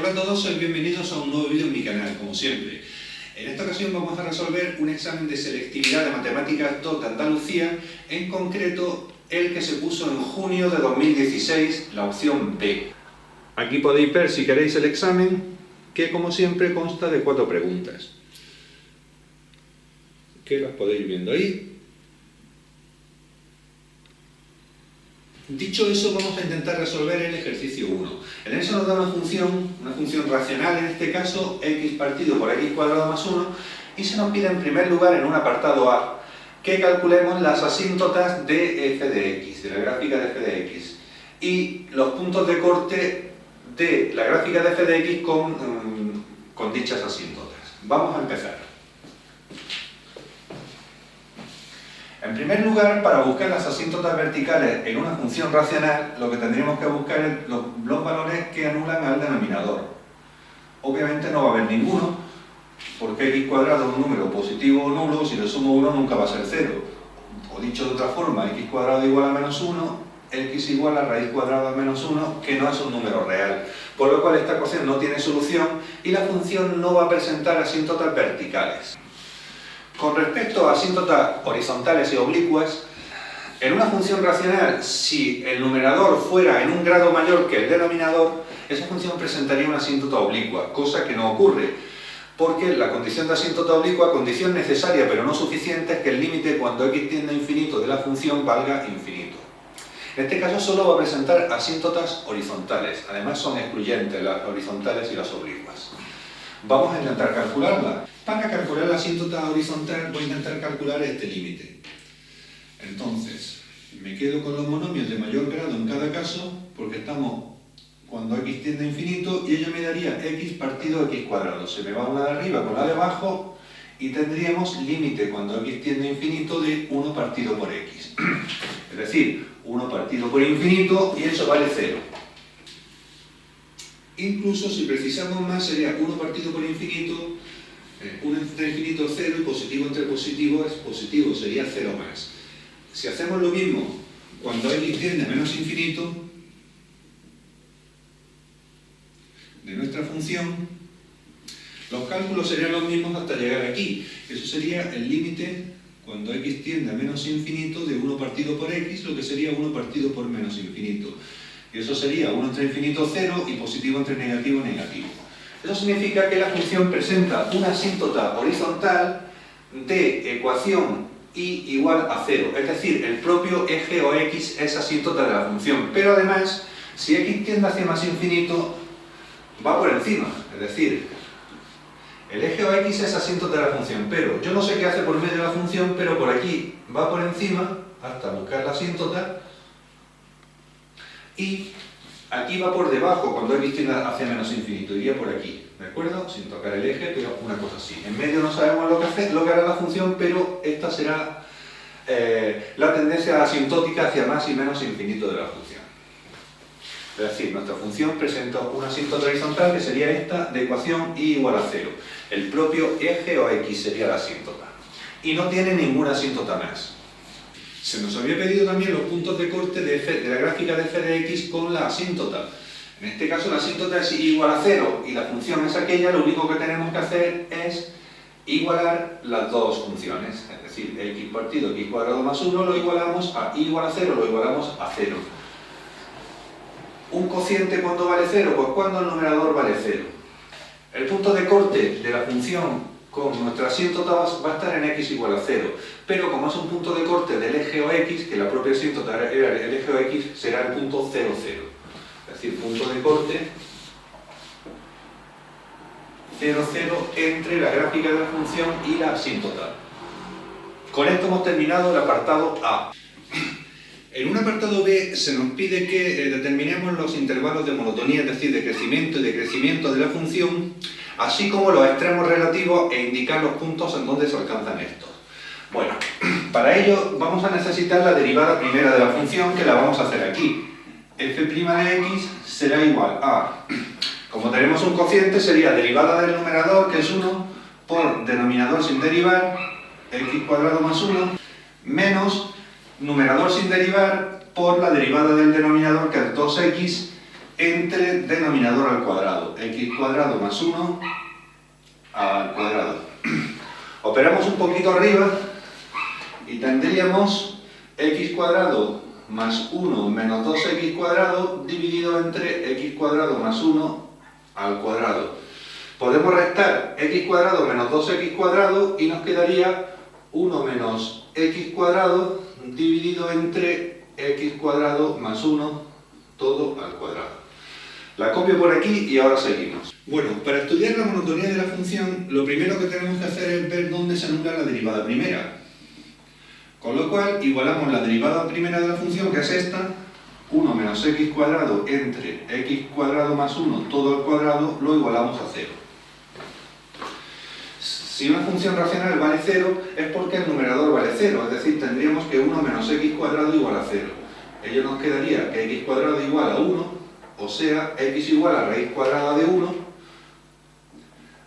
Hola a todos, sois bienvenidos a un nuevo vídeo en mi canal, como siempre. En esta ocasión vamos a resolver un examen de selectividad de Matemáticas 2 de Andalucía, en concreto el que se puso en junio de 2016, la opción B. Aquí podéis ver, si queréis, el examen, que como siempre consta de 4 preguntas, que las podéis ir viendo ahí. Dicho eso, vamos a intentar resolver el ejercicio 1. En eso nos da una función racional, en este caso, x partido por x cuadrado más 1, y se nos pide en primer lugar, en un apartado A, que calculemos las asíntotas de f de x, de la gráfica de f de x, y los puntos de corte de la gráfica de f de x con dichas asíntotas. Vamos a empezar. En primer lugar, para buscar las asíntotas verticales en una función racional, lo que tendríamos que buscar es los valores que anulan al denominador. Obviamente no va a haber ninguno, porque x cuadrado es un número positivo o nulo, si le sumo 1 nunca va a ser 0. O dicho de otra forma, x cuadrado igual a menos 1, x igual a raíz cuadrada de menos 1, que no es un número real. Por lo cual esta ecuación no tiene solución y la función no va a presentar asíntotas verticales. Con respecto a asíntotas horizontales y oblicuas, en una función racional, si el numerador fuera en un grado mayor que el denominador, esa función presentaría una asíntota oblicua, cosa que no ocurre, porque la condición de asíntota oblicua, condición necesaria pero no suficiente, es que el límite cuando x tiende a infinito de la función valga infinito. En este caso solo va a presentar asíntotas horizontales, además son excluyentes las horizontales y las oblicuas. Vamos a intentar calcularla. Para calcular la asíntota horizontal voy a intentar calcular este límite. Entonces, me quedo con los monomios de mayor grado en cada caso, porque estamos cuando x tiende a infinito, y ello me daría x partido x cuadrado. Se me va una de arriba con la de abajo, y tendríamos límite cuando x tiende a infinito de 1 partido por x. Es decir, 1 partido por infinito, y eso vale 0. Incluso si precisamos más sería 1 partido por infinito, 1 entre infinito es 0 y positivo entre positivo es positivo, sería 0 más. Si hacemos lo mismo cuando x tiende a menos infinito de nuestra función, los cálculos serían los mismos hasta llegar aquí. Eso sería el límite cuando x tiende a menos infinito de 1 partido por x, lo que sería 1 partido por menos infinito. Y eso sería 1 entre infinito 0 y positivo entre negativo negativo. Eso significa que la función presenta una asíntota horizontal de ecuación y igual a 0. Es decir, el propio eje o x es asíntota de la función. Pero además, si x tiende hacia más infinito, va por encima. Es decir, el eje o x es asíntota de la función. Pero yo no sé qué hace por medio de la función, pero por aquí va por encima hasta buscar la asíntota. Y aquí va por debajo cuando x tiende hacia menos infinito, iría por aquí, ¿de acuerdo? Sin tocar el eje, pero una cosa así. En medio no sabemos lo que hará la función, pero esta será la tendencia asintótica hacia más y menos infinito de la función. Es decir, nuestra función presenta una asíntota horizontal que sería esta de ecuación y igual a 0. El propio eje o x sería la asíntota. Y no tiene ninguna asíntota más. Se nos había pedido también los puntos de corte de la gráfica de f de x con la asíntota. En este caso la asíntota es igual a 0 y la función es aquella, lo único que tenemos que hacer es igualar las dos funciones. Es decir, x partido x cuadrado más 1 lo igualamos a y igual a 0, lo igualamos a 0. ¿Un cociente cuándo vale 0? Pues cuando el numerador vale 0. El punto de corte de la función con nuestra asíntota va a estar en x igual a 0, pero como es un punto de corte del eje o x, que la propia asíntota era el eje o x, será el punto 0, 0. Es decir, punto de corte 0, 0 entre la gráfica de la función y la asíntota. Con esto hemos terminado el apartado A. En un apartado B se nos pide que determinemos los intervalos de monotonía, es decir, de crecimiento y decrecimiento de la función, así como los extremos relativos e indicar los puntos en donde se alcanzan estos. Bueno, para ello vamos a necesitar la derivada primera de la función, que la v' a hacer aquí. f' de x será igual a, como tenemos un cociente, sería derivada del numerador, que es 1, por denominador sin derivar, x cuadrado más 1, menos numerador sin derivar por la derivada del denominador, que es 2x, entre denominador al cuadrado, x cuadrado más 1 al cuadrado. Operamos un poquito arriba y tendríamos x cuadrado más 1 menos 2x cuadrado dividido entre x cuadrado más 1 al cuadrado. Podemos restar x cuadrado menos 2x cuadrado y nos quedaría 1 menos x cuadrado dividido entre x cuadrado más 1 todo al cuadrado. La copio por aquí y ahora seguimos. Bueno, para estudiar la monotonía de la función, lo primero que tenemos que hacer es ver dónde se anula la derivada primera. Con lo cual, igualamos la derivada primera de la función, que es esta, 1 menos x cuadrado entre x cuadrado más 1 todo al cuadrado, lo igualamos a 0. Si una función racional vale 0, es porque el numerador vale 0, es decir, tendríamos que 1 menos x cuadrado igual a 0. Ello nos quedaría que x cuadrado igual a 1, o sea, x igual a raíz cuadrada de 1,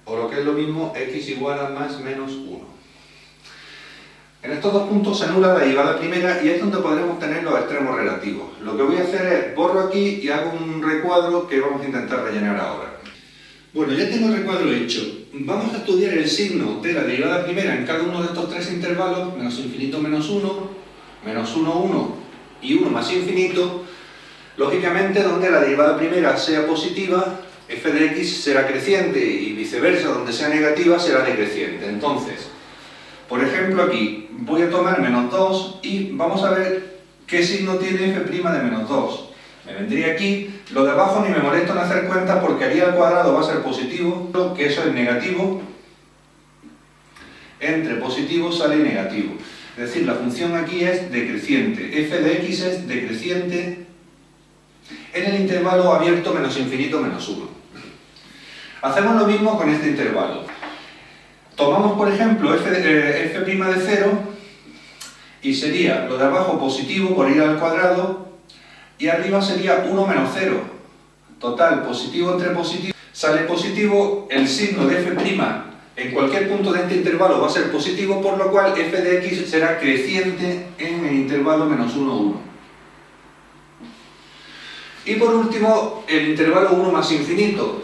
o lo que es lo mismo, x igual a más menos 1. En estos dos puntos se anula la derivada primera y es donde podremos tener los extremos relativos. Lo que voy a hacer es borro aquí y hago un recuadro que vamos a intentar rellenar ahora. Bueno, ya tengo el recuadro hecho. Vamos a estudiar el signo de la derivada primera en cada uno de estos tres intervalos, menos infinito menos 1, menos 1, 1 y 1 más infinito. Lógicamente, donde la derivada primera sea positiva, f de x será creciente y viceversa, donde sea negativa será decreciente. Entonces, por ejemplo aquí, voy a tomar menos 2 y vamos a ver qué signo tiene f' de menos 2. Me vendría aquí, lo de abajo ni me molesto en hacer cuentas porque aquí al cuadrado va a ser positivo, que eso es negativo, entre positivo sale negativo. Es decir, la función aquí es decreciente, f de x es decreciente en el intervalo abierto menos infinito menos 1. Hacemos lo mismo con este intervalo. Tomamos, por ejemplo, f' de 0 y sería lo de abajo positivo por ir al cuadrado y arriba sería 1 menos 0. Total, positivo entre positivo sale positivo, el signo de f' en cualquier punto de este intervalo va a ser positivo, por lo cual f de x será creciente en el intervalo menos 1, 1. Y por último, el intervalo 1 más infinito.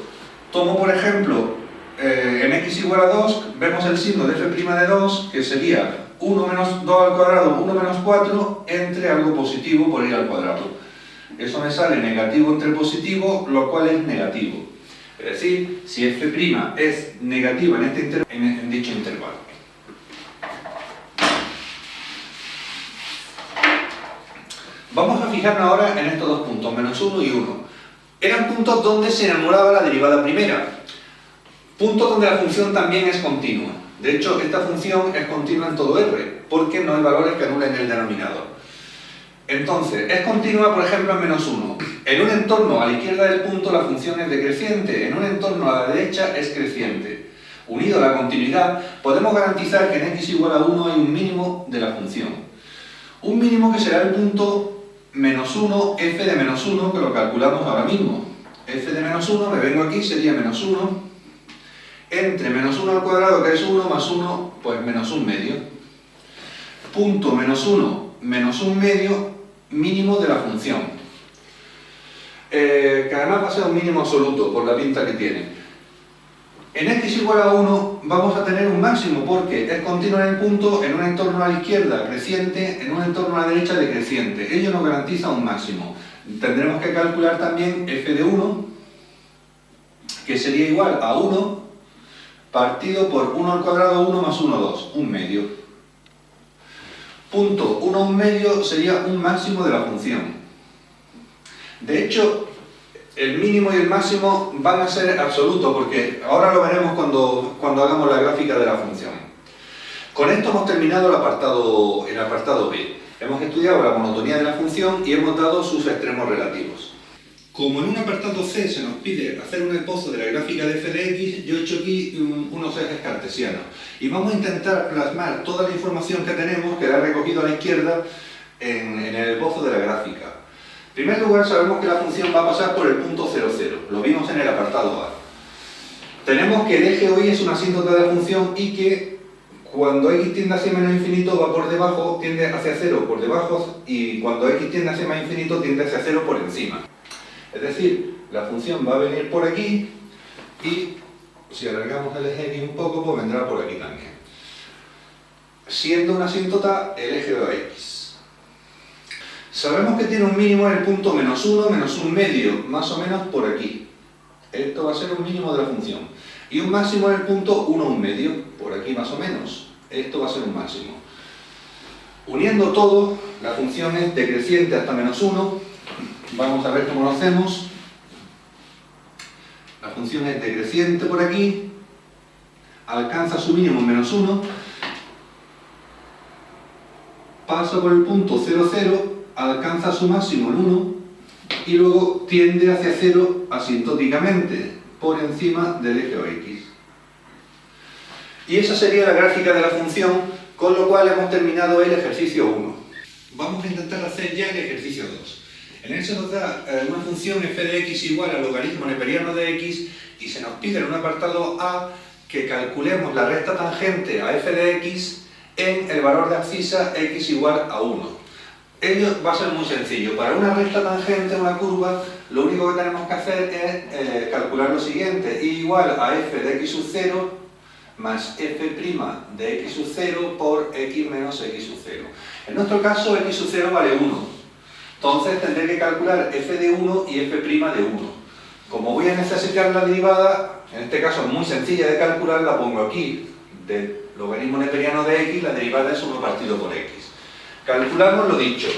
Tomo, por ejemplo, en x igual a 2, vemos el signo de f' de 2, que sería 1 menos 2 al cuadrado, 1 menos 4, entre algo positivo por ir al cuadrado. Eso me sale negativo entre positivo, lo cual es negativo. Es decir, si f' es negativa en dicho intervalo. Vamos a fijarnos ahora en estos dos puntos, menos 1 y 1. Eran puntos donde se anulaba la derivada primera. Puntos donde la función también es continua. De hecho, esta función es continua en todo R, porque no hay valores que anulen el denominador. Entonces, es continua, por ejemplo, en menos 1. En un entorno a la izquierda del punto la función es decreciente, en un entorno a la derecha es creciente. Unido a la continuidad, podemos garantizar que en x igual a 1 hay un mínimo de la función. Un mínimo que será el punto menos 1, f de menos 1, que lo calculamos ahora mismo. F de menos 1, me vengo aquí, sería menos 1, entre menos 1 al cuadrado, que es 1, más 1, pues menos 1 medio. Punto menos 1, menos 1 medio, mínimo de la función. Que además va a ser un mínimo absoluto, por la pinta que tiene. En x igual a 1 vamos a tener un máximo, porque es continuo en el punto, en un entorno a la izquierda creciente, en un entorno a la derecha decreciente. Ello nos garantiza un máximo. Tendremos que calcular también f de 1, que sería igual a 1 partido por 1 al cuadrado, 1 más 1, 2, un medio. Punto 1, un medio sería un máximo de la función. De hecho, el mínimo y el máximo van a ser absolutos, porque ahora lo veremos cuando hagamos la gráfica de la función. Con esto hemos terminado el apartado B. Hemos estudiado la monotonía de la función y hemos dado sus extremos relativos. Como en un apartado C se nos pide hacer un esbozo de la gráfica de f de x, yo he hecho aquí unos ejes cartesianos. Y vamos a intentar plasmar toda la información que tenemos, que la he recogido a la izquierda, en el esbozo de la gráfica. En primer lugar, sabemos que la función va a pasar por el punto 0, 0. Lo vimos en el apartado A. Tenemos que el eje OY es una asíntota de la función y que cuando x tiende hacia menos infinito va por debajo, tiende hacia 0 por debajo, y cuando x tiende hacia más infinito tiende hacia 0 por encima. Es decir, la función va a venir por aquí y si alargamos el eje X un poco, pues vendrá por aquí también. Siendo una asíntota el eje de X. Sabemos que tiene un mínimo en el punto -1, -1,5, más o menos por aquí. Esto va a ser un mínimo de la función. Y un máximo en el punto 1,1, por aquí más o menos. Esto va a ser un máximo. Uniendo todo, la función es decreciente hasta -1. Vamos a ver cómo lo hacemos. La función es decreciente por aquí, alcanza su mínimo en -1, pasa por el punto 0, 0, alcanza su máximo en 1 y luego tiende hacia 0 asintóticamente, por encima del eje X. Y esa sería la gráfica de la función, con lo cual hemos terminado el ejercicio 1. Vamos a intentar hacer ya el ejercicio 2. En él se nos da una función f de x igual al logaritmo neperiano de x y se nos pide en un apartado A que calculemos la recta tangente a f de x en el valor de abscisa x igual a 1. Ello va a ser muy sencillo. Para una recta tangente a una curva, lo único que tenemos que hacer es calcular lo siguiente: y igual a f de x sub 0 más f' de x sub 0 por x menos x sub 0. En nuestro caso, x sub 0 vale 1. Entonces tendré que calcular f de 1 y f' de 1. Como voy a necesitar la derivada, en este caso es muy sencilla de calcular, la pongo aquí. Del logaritmo neperiano de x, la derivada es 1 partido por x. Calculamos lo dicho,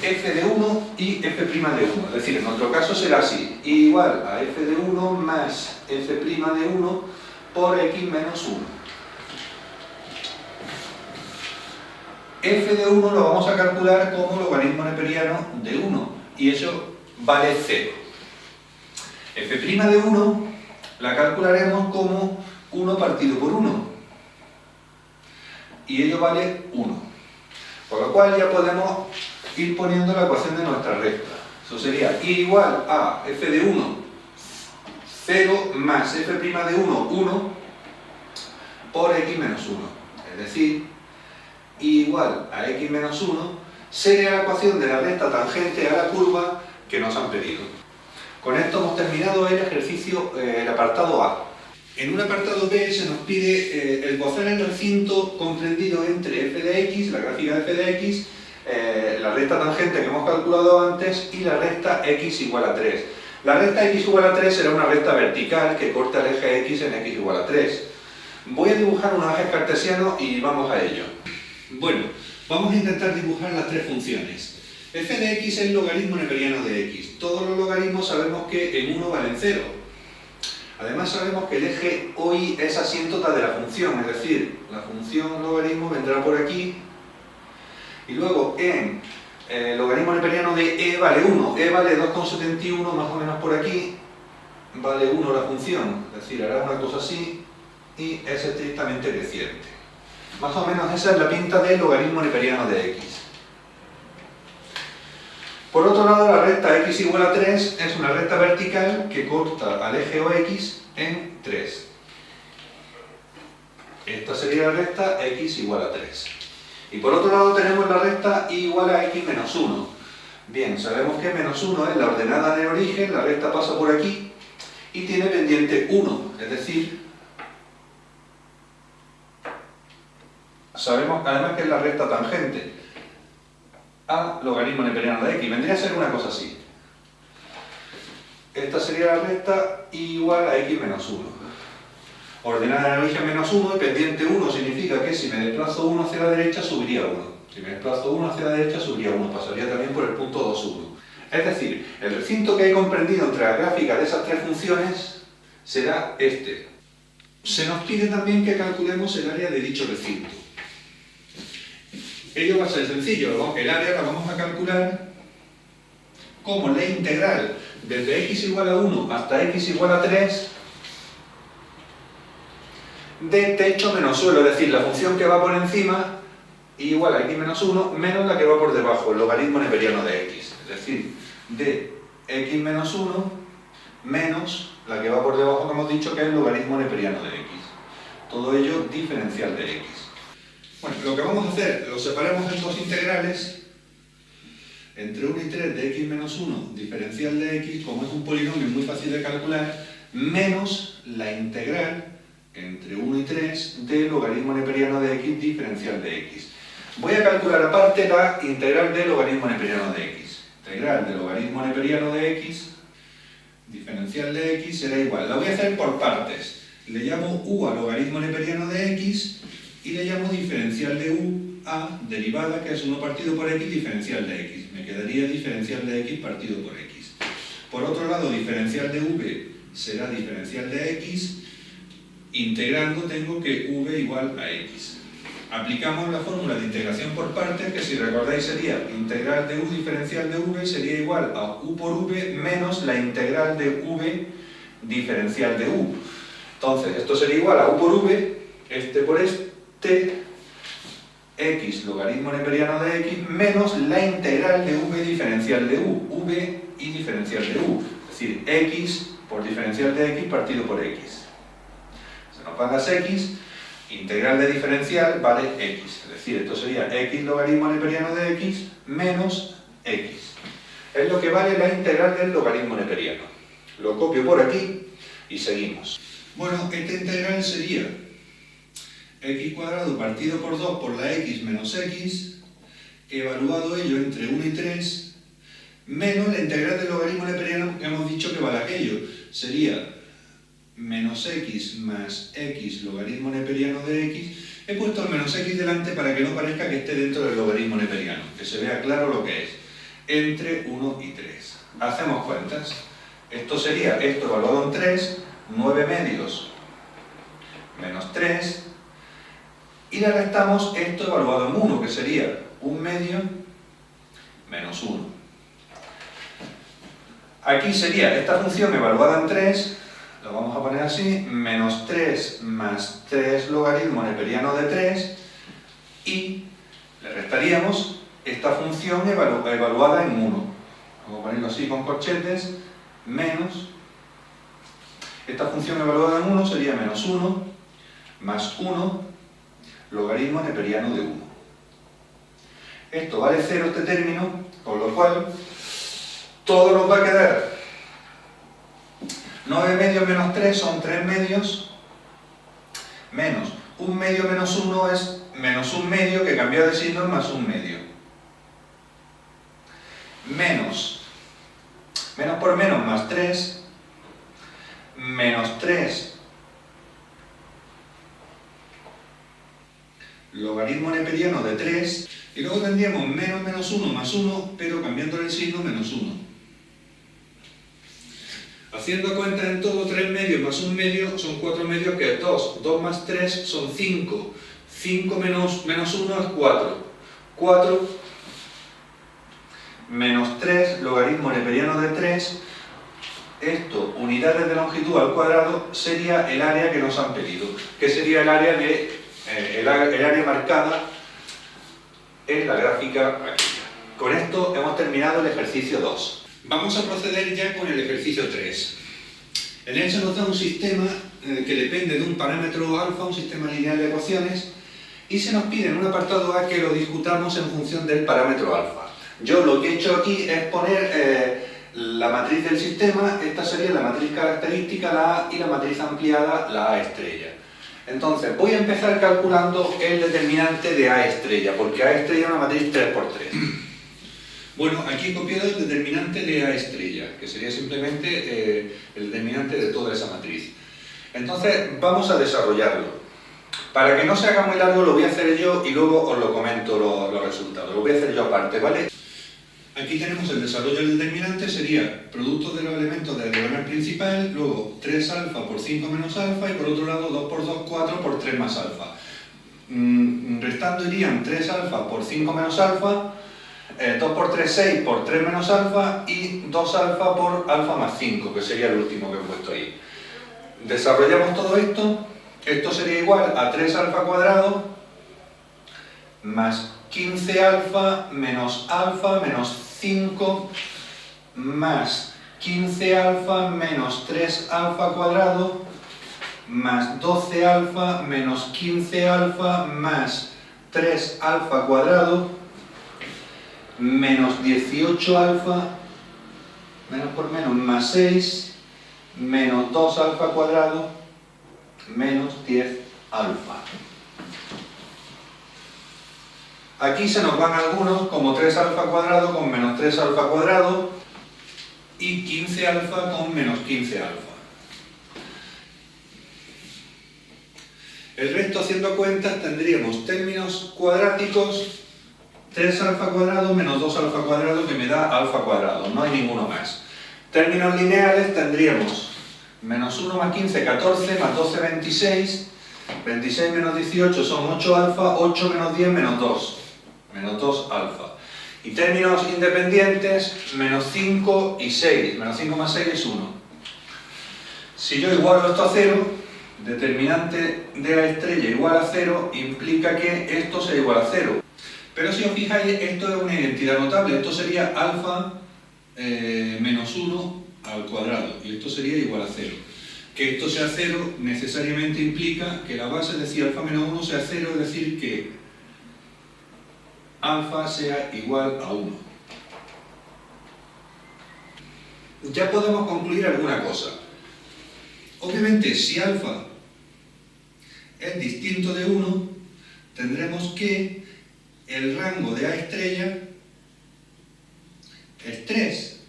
f de 1 y f' de 1. Es decir, en nuestro caso será así: y igual a f de 1 más f' de 1 por x menos 1. F de 1 lo vamos a calcular como logaritmo neperiano de 1 y eso vale 0. F' de 1 la calcularemos como 1 partido por 1 y ello vale 1. Por lo cual ya podemos ir poniendo la ecuación de nuestra recta. Eso sería y igual a f de 1, 0 más f' de 1, 1 por x menos 1. Es decir, igual a x menos 1 sería la ecuación de la recta tangente a la curva que nos han pedido. Con esto hemos terminado el ejercicio, el apartado A. En un apartado B se nos pide el cocer el recinto comprendido entre f de x, la gráfica de f de x, la recta tangente que hemos calculado antes y la recta x igual a 3. La recta x igual a 3 será una recta vertical que corta el eje x en x igual a 3. Voy a dibujar unos ejes cartesianos y vamos a ello. Bueno, vamos a intentar dibujar las tres funciones. F de x es el logaritmo neperiano de x. Todos los logaritmos sabemos que en 1 valen 0. Además sabemos que el eje OY es asíntota de la función, es decir, la función logaritmo vendrá por aquí y luego en el logaritmo neperiano de e vale 1. E vale 2,71 más o menos por aquí, vale 1 la función, es decir, hará una cosa así y es estrictamente creciente. Más o menos esa es la pinta del logaritmo neperiano de x. Por otro lado, la recta x igual a 3 es una recta vertical que corta al eje OX en 3. Esta sería la recta x igual a 3. Y por otro lado tenemos la recta y igual a x menos 1. Bien, sabemos que menos 1 es la ordenada de origen, la recta pasa por aquí y tiene pendiente 1, es decir, sabemos además que es la recta tangente a logaritmo neperiano de x. Vendría a ser una cosa así. Esta sería la recta igual a x menos 1. Ordenada de origen menos 1 y pendiente 1 significa que si me desplazo 1 hacia la derecha subiría 1. Si me desplazo 1 hacia la derecha subiría 1. Pasaría también por el punto 2, 1. Es decir, el recinto que hay comprendido entre la gráfica de esas tres funciones será este. Se nos pide también que calculemos el área de dicho recinto. Ello va a ser sencillo, el área la vamos a calcular como la integral desde x igual a 1 hasta x igual a 3 de techo menos suelo, es decir, la función que va por encima igual a x menos 1 menos la que va por debajo, el logaritmo neperiano de x, es decir, de x menos 1 menos la que va por debajo, que hemos dicho que es el logaritmo neperiano de x. Todo ello diferencial de x. Bueno, lo que vamos a hacer, lo separamos en dos integrales. entre 1 y 3 de x menos 1 diferencial de x, como es un polinomio muy fácil de calcular, menos la integral entre 1 y 3 de logaritmo neperiano de x diferencial de x. Voy a calcular aparte la integral de logaritmo neperiano de x. Integral de logaritmo neperiano de x diferencial de x será igual. La voy a hacer por partes. Le llamo u a logaritmo neperiano de x y le llamo diferencial de u a derivada, que es 1 partido por x diferencial de x. Me quedaría diferencial de x partido por x. Por otro lado, diferencial de v será diferencial de x. Integrando tengo que v igual a x. Aplicamos la fórmula de integración por partes, que si recordáis sería integral de u diferencial de v sería igual a u por v menos la integral de v diferencial de u. Entonces, esto sería igual a u por v, este por este, x logaritmo neperiano de x menos la integral de v diferencial de u, v y diferencial de u. Es decir, x por diferencial de x partido por x. Se nos van las x. Integral de diferencial vale x, es decir, esto sería x logaritmo neperiano de x menos x. Es lo que vale la integral del logaritmo neperiano. Lo copio por aquí y seguimos. Bueno, esta integral sería x cuadrado partido por 2 por la x menos x, evaluado ello entre 1 y 3, menos la integral del logaritmo neperiano que hemos dicho que vale aquello. Sería menos x más x logaritmo neperiano de x. He puesto el menos x delante para que no parezca que esté dentro del logaritmo neperiano, que se vea claro lo que es, entre 1 y 3. Hacemos cuentas. Esto sería, esto evaluado en 3, 9 medios menos 3, y le restamos esto evaluado en 1, que sería 1 medio menos 1. Aquí sería esta función evaluada en 3, lo vamos a poner así, menos 3 más 3 logaritmo neperiano de 3, y le restaríamos esta función evaluada en 1. Vamos a ponerlo así con corchetes, menos, esta función evaluada en 1 sería menos 1 más 1 logaritmo neperiano de 1. Esto vale 0 este término, con lo cual todo nos va a quedar 9 medios menos 3 son 3 medios, menos 1 medio menos 1 es menos 1 medio, que cambia de signo es más 1 medio. Menos por menos más 3, menos 3 logaritmo neperiano de 3, y luego tendríamos menos menos 1 más 1, pero cambiando el signo menos 1. Haciendo cuenta en todo, 3 medios más 1 medio son 4 medios, que es 2. 2 más 3 son 5. 5 menos 1 es 4. 4 menos 3 logaritmo neperiano de 3. Esto, unidades de longitud al cuadrado, sería el área que nos han pedido, que sería el área el área marcada en la gráfica aquí. Con esto hemos terminado el ejercicio 2. Vamos a proceder ya con el ejercicio 3. En él se nos da un sistema que depende de un parámetro alfa, un sistema lineal de ecuaciones, y se nos pide en un apartado A que lo discutamos en función del parámetro alfa. Yo lo que he hecho aquí es poner la matriz del sistema. Esta sería la matriz característica, la A, y la matriz ampliada, la A estrella. Entonces, voy a empezar calculando el determinante de A estrella, porque A estrella es una matriz 3×3. Bueno, aquí he copiado el determinante de A estrella, que sería simplemente el determinante de toda esa matriz. Entonces, vamos a desarrollarlo. Para que no se haga muy largo, lo voy a hacer yo y luego os lo comento los resultados. Lo voy a hacer yo aparte, ¿vale? Aquí tenemos el desarrollo del determinante, sería producto de los elementos del diagonal principal, luego 3 alfa por 5 menos alfa, y por otro lado 2 por 2, 4 por 3 más alfa. Restando irían 3 alfa por 5 menos alfa, 2 por 3, 6 por 3 menos alfa, y 2 alfa por alfa más 5, que sería el último que he puesto ahí. Desarrollamos todo esto. Esto sería igual a 3 alfa cuadrado más 15 alfa menos 5 más 15 alfa menos 3 alfa cuadrado más 12 alfa menos 15 alfa más 3 alfa cuadrado menos 18 alfa, menos por menos, más 6, menos 2 alfa cuadrado, menos 10 alfa. Aquí se nos van algunos, como 3 alfa cuadrado con menos 3 alfa cuadrado y 15 alfa con menos 15 alfa. El resto, haciendo cuentas, tendríamos términos cuadráticos, 3 alfa cuadrado menos 2 alfa cuadrado, que me da alfa cuadrado, no hay ninguno más. Términos lineales tendríamos menos 1 más 15, 14, más 12, 26, 26 menos 18 son 8 alfa, 8 menos 10, menos 2 alfa. Y términos independientes, menos 5 y 6, menos 5 más 6 es 1. Si yo igualo esto a 0, determinante de A estrella igual a 0, implica que esto sea igual a 0. Pero si os fijáis, esto es una identidad notable, esto sería alfa menos 1 al cuadrado, y esto sería igual a 0. Que esto sea 0 necesariamente implica que la base, es decir, alfa menos 1 sea 0, es decir, que alfa sea igual a 1. Ya podemos concluir alguna cosa. Obviamente, si alfa es distinto de 1, tendremos que el rango de A estrella es 3.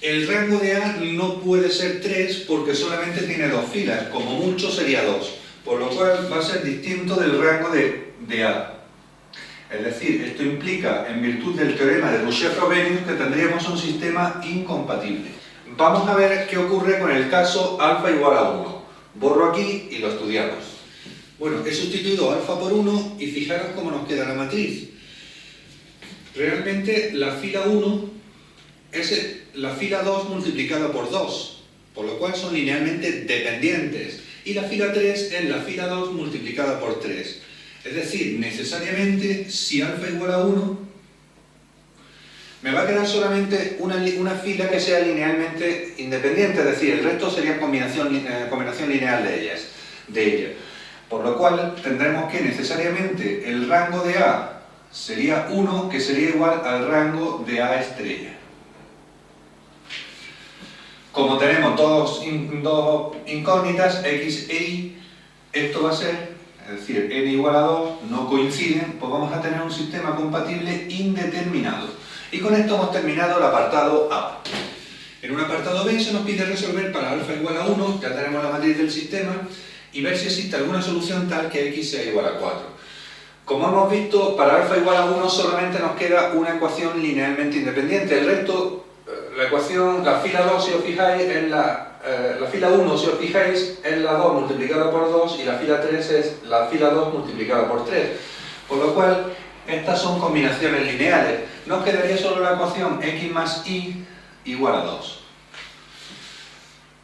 El rango de A no puede ser 3 porque solamente tiene 2 filas, como mucho sería 2, por lo cual va a ser distinto del rango de A. Es decir, esto implica, en virtud del teorema de Boucher-Frobenius, que tendríamos un sistema incompatible. Vamos a ver qué ocurre con el caso alfa igual a 1. Borro aquí y lo estudiamos. Bueno, he sustituido alfa por 1 y fijaros cómo nos queda la matriz. Realmente la fila 1 es la fila 2 multiplicada por 2, por lo cual son linealmente dependientes. Y la fila 3 es la fila 2 multiplicada por 3. Es decir, necesariamente, si alfa igual a 1, me va a quedar solamente una fila que sea linealmente independiente, es decir, el resto sería combinación lineal de ellas. Por lo cual, tendremos que necesariamente el rango de A sería 1, que sería igual al rango de A estrella. Como tenemos dos incógnitas, x e y, esto va a ser, es decir, n igual a 2, no coinciden, pues vamos a tener un sistema compatible indeterminado. Y con esto hemos terminado el apartado A. En un apartado B se nos pide resolver para alfa igual a 1, ya tenemos la matriz del sistema, y ver si existe alguna solución tal que x sea igual a 4. Como hemos visto, para alfa igual a 1 solamente nos queda una ecuación linealmente independiente. El resto, la ecuación, la fila 2, si os fijáis, es la fila 1, si os fijáis, es la 2 multiplicada por 2 y la fila 3 es la fila 2 multiplicada por 3. Por lo cual, estas son combinaciones lineales. Nos quedaría solo la ecuación x más y igual a 2.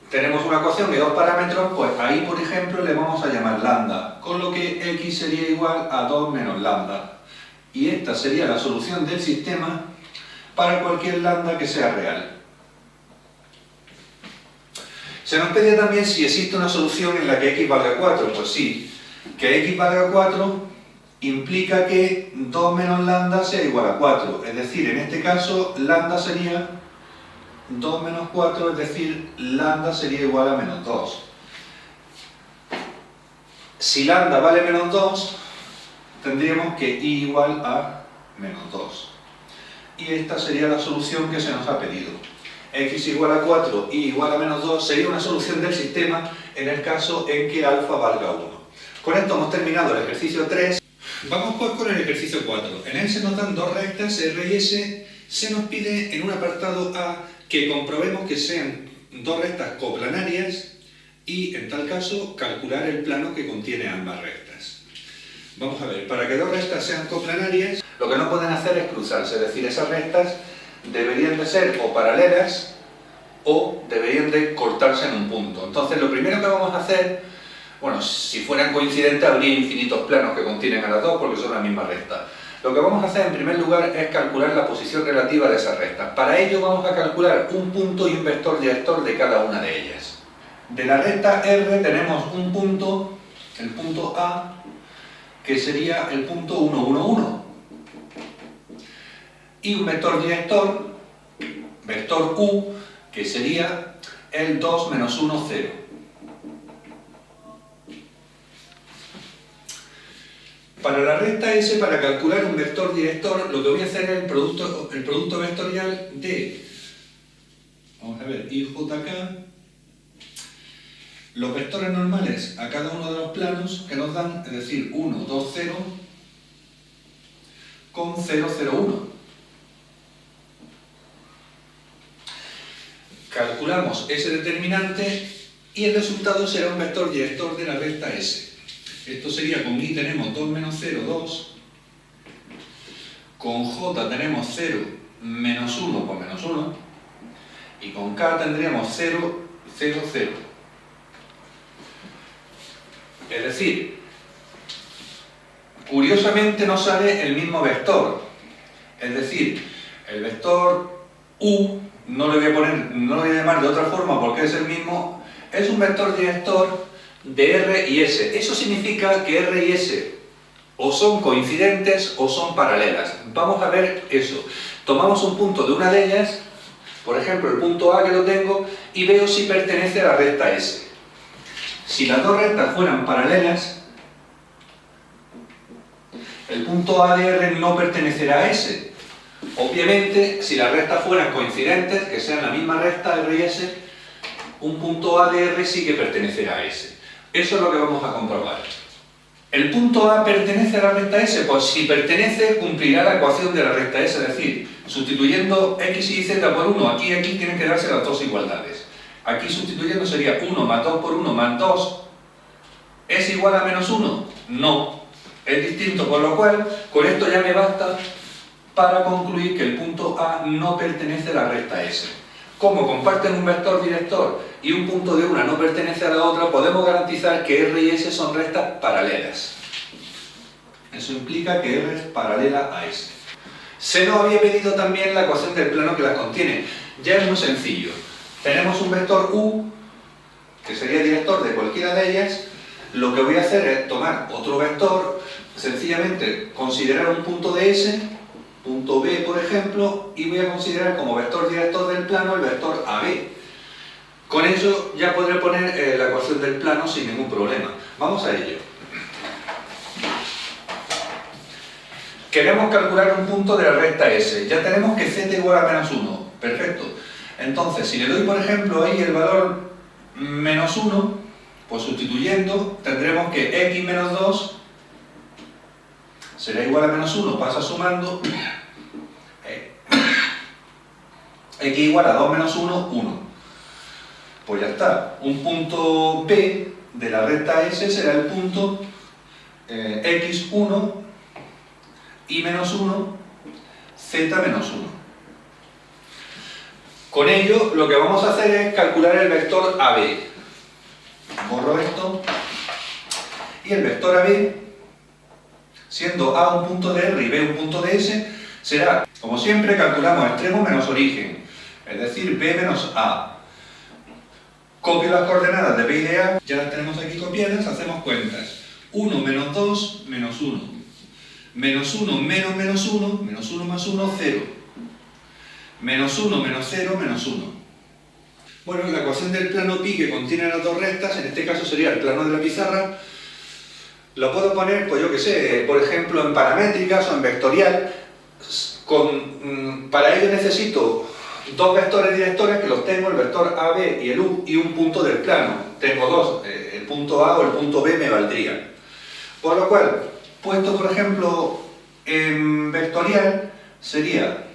Tenemos una ecuación de 2 parámetros, pues ahí, por ejemplo, le vamos a llamar lambda, con lo que x sería igual a 2 menos lambda. Y esta sería la solución del sistema para cualquier lambda que sea real. Se nos pedía también si existe una solución en la que x valga 4. Pues sí, que x valga 4 implica que 2 menos lambda sea igual a 4. Es decir, en este caso, lambda sería 2 menos 4, es decir, lambda sería igual a menos 2. Si lambda vale menos 2, tendríamos que y igual a menos 2. Y esta sería la solución que se nos ha pedido. X igual a 4 y igual a menos 2 sería una solución del sistema en el caso en que alfa valga 1. Con esto hemos terminado el ejercicio 3. Vamos pues con el ejercicio 4. En él se nos dan dos rectas, R y S. Se nos pide en un apartado A que comprobemos que sean dos rectas coplanarias y, en tal caso, calcular el plano que contiene ambas rectas. Vamos a ver, para que dos rectas sean coplanarias, lo que no pueden hacer es cruzarse, es decir, esas rectas deberían de ser o paralelas o deberían de cortarse en un punto. Entonces, lo primero que vamos a hacer, bueno, si fueran coincidentes habría infinitos planos que contienen a las dos porque son la misma recta. Lo que vamos a hacer en primer lugar es calcular la posición relativa de esas rectas. Para ello vamos a calcular un punto y un vector director de cada una de ellas. De la recta R tenemos un punto, el punto A, que sería el punto 1, 1, 1. y un vector director, vector U, que sería el 2 menos 1, 0. Para la recta S, para calcular un vector director, lo que voy a hacer es el producto vectorial de, vamos a ver, IJK, los vectores normales a cada uno de los planos que nos dan, es decir, 1, 2, 0, con 0, 0, 1. Calculamos ese determinante y el resultado será un vector director de la recta S. Esto sería, con I tenemos 2 menos 0, 2. Con J tenemos 0 menos 1 por menos 1. Y con K tendríamos 0, 0, 0. Es decir, curiosamente no sale el mismo vector. Es decir, el vector U, no lo voy a llamar de otra forma porque es el mismo, es un vector director de R y S. Eso significa que R y S o son coincidentes o son paralelas. Vamos a ver eso. Tomamos un punto de una de ellas, por ejemplo el punto A que lo tengo, y veo si pertenece a la recta S. Si las dos rectas fueran paralelas, el punto A de R no pertenecerá a S. Obviamente, si las rectas fueran coincidentes, que sean la misma recta R y S, un punto A de R sí que pertenecerá a S. Eso es lo que vamos a comprobar. ¿El punto A pertenece a la recta S? Pues si pertenece, cumplirá la ecuación de la recta S, es decir, sustituyendo x y z por 1, aquí y aquí tienen que darse las dos igualdades. Aquí sustituyendo sería 1 más 2 por 1 más 2. ¿Es igual a menos 1? No. Es distinto, por lo cual, con esto ya me basta para concluir que el punto A no pertenece a la recta S. Como comparten un vector director y un punto de una no pertenece a la otra, podemos garantizar que R y S son rectas paralelas. Eso implica que R es paralela a S. Se nos había pedido también la ecuación del plano que las contiene. Ya es muy sencillo. Tenemos un vector U, que sería director de cualquiera de ellas. Lo que voy a hacer es tomar otro vector, sencillamente considerar un punto de S, punto B por ejemplo, y voy a considerar como vector director del plano el vector AB. Con eso ya podré poner la ecuación del plano sin ningún problema. Vamos a ello. Queremos calcular un punto de la recta S. Ya tenemos que z igual a menos 1. Perfecto. Entonces, si le doy por ejemplo ahí el valor menos 1, pues sustituyendo tendremos que x menos 2 será igual a menos 1, pasa sumando, x igual a 2 menos 1, 1. Pues ya está. Un punto P de la recta S será el punto x1, y menos 1, z menos 1. Con ello lo que vamos a hacer es calcular el vector AB. Borro esto. Y el vector AB, siendo A un punto de R y B un punto de S, será, como siempre, calculamos extremo menos origen, es decir, B menos A. Copio las coordenadas de B y de A, ya las tenemos aquí copiadas, hacemos cuentas. 1 menos 2, menos 1. Menos 1 menos menos 1, menos 1 más 1, 0. Menos 1 menos 0, menos 1. Bueno, la ecuación del plano pi que contiene las dos rectas, en este caso sería el plano de la pizarra, lo puedo poner, pues yo que sé, por ejemplo en paramétricas o en vectorial. Para ello necesito dos vectores directores que los tengo, el vector AB y el U, y un punto del plano. Tengo dos, el punto A o el punto B me valdría. Por lo cual, puesto por ejemplo en vectorial, sería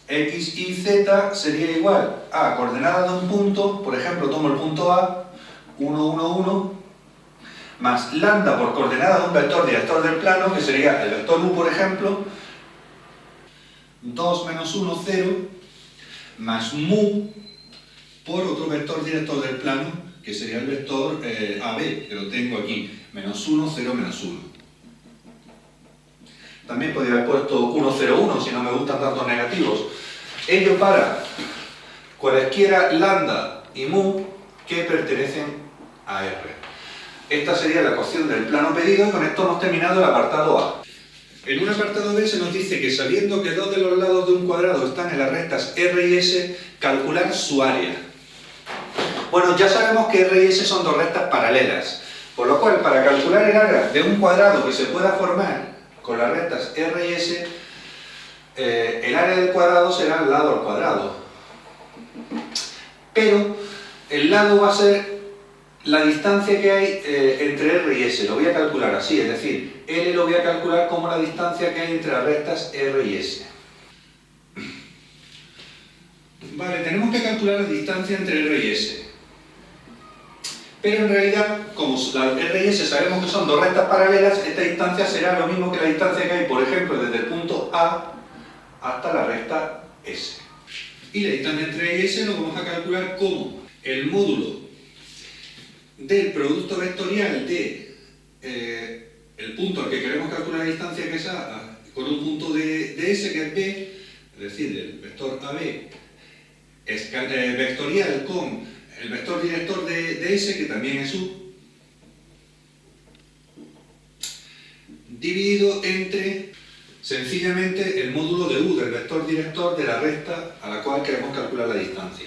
x y z sería igual a coordenadas de un punto, por ejemplo tomo el punto A, 1, 1, 1, más lambda por coordenada de un vector director del plano, que sería el vector U por ejemplo, 2 menos 1, 0, más mu por otro vector director del plano, que sería el vector AB, que lo tengo aquí, menos 1, 0, menos 1. También podría haber puesto 1, 0, 1, si no me gustan tantos negativos. Ello para cualesquiera lambda y mu que pertenecen a R. Esta sería la ecuación del plano pedido y con esto hemos terminado el apartado A. En un apartado B se nos dice que sabiendo que dos de los lados de un cuadrado están en las rectas R y S, calcular su área. Bueno, ya sabemos que R y S son dos rectas paralelas, por lo cual para calcular el área de un cuadrado que se pueda formar con las rectas R y S, el área del cuadrado será el lado al cuadrado. Pero el lado va a ser la distancia que hay entre R y S, lo voy a calcular así, es decir, L lo voy a calcular como la distancia que hay entre las rectas R y S. Vale, tenemos que calcular la distancia entre R y S. Pero en realidad, como la R y S sabemos que son dos rectas paralelas, esta distancia será lo mismo que la distancia que hay, por ejemplo, desde el punto A hasta la recta S. Y la distancia entre R y S lo vamos a calcular como el módulo del producto vectorial de el punto al que queremos calcular la distancia, que es A, con un punto de S que es B, es decir, el vector AB es vectorial con el vector director de S, que también es U, dividido entre sencillamente el módulo de U del vector director de la recta a la cual queremos calcular la distancia.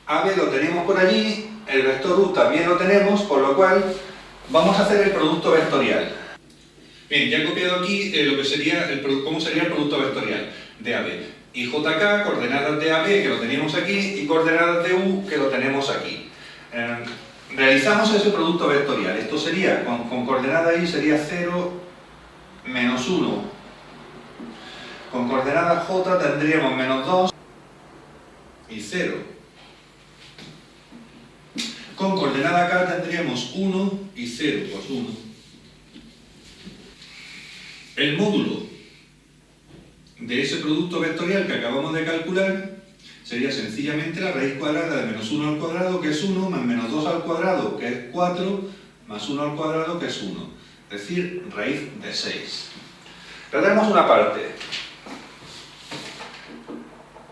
AB lo tenemos por allí, el vector U también lo tenemos, por lo cual vamos a hacer el producto vectorial. Bien, ya he copiado aquí lo que sería cómo sería el producto vectorial de AB. Y JK, coordenadas de AB, que lo teníamos aquí, y coordenadas de U, que lo tenemos aquí. Realizamos ese producto vectorial. Esto sería, con coordenada Y sería 0, menos 1. Con coordenada J tendríamos menos 2 y 0. Con coordenada K tendríamos 1 y 0, pues 1. El módulo de ese producto vectorial que acabamos de calcular sería sencillamente la raíz cuadrada de menos 1 al cuadrado, que es 1, más menos 2 al cuadrado, que es 4, más 1 al cuadrado, que es 1. Es decir, raíz de 6. Tendremos una parte.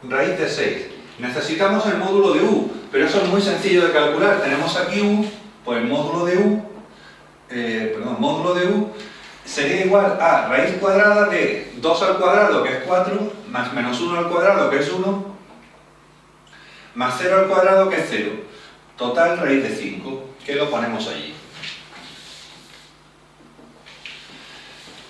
Raíz de 6. Necesitamos el módulo de U, pero eso es muy sencillo de calcular. Tenemos aquí U, pues el módulo de U, módulo de U sería igual a raíz cuadrada de 2 al cuadrado, que es 4, más menos 1 al cuadrado, que es 1, más 0 al cuadrado, que es 0. Total raíz de 5, que lo ponemos allí.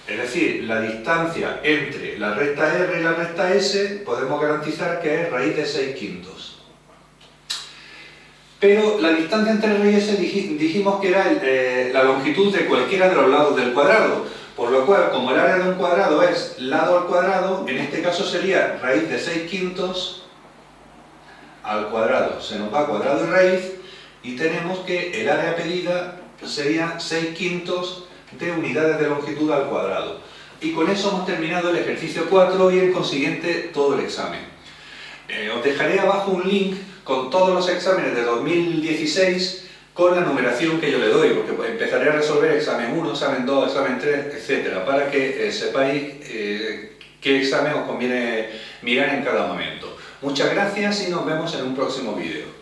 Es decir, la distancia entre la recta R y la recta S podemos garantizar que es raíz de 6/5. Pero la distancia entre R y S dijimos que era la longitud de cualquiera de los lados del cuadrado, por lo cual, como el área de un cuadrado es lado al cuadrado, en este caso sería raíz de 6/5 al cuadrado. Se nos va cuadrado y raíz, y tenemos que el área pedida sería 6/5 de unidades de longitud al cuadrado. Y con eso hemos terminado el ejercicio 4 y en consiguiente todo el examen. Os dejaré abajo un link con todos los exámenes de 2016 con la numeración que yo le doy, porque empezaré a resolver examen 1, examen 2, examen 3, etcétera, para que sepáis qué examen os conviene mirar en cada momento. Muchas gracias y nos vemos en un próximo vídeo.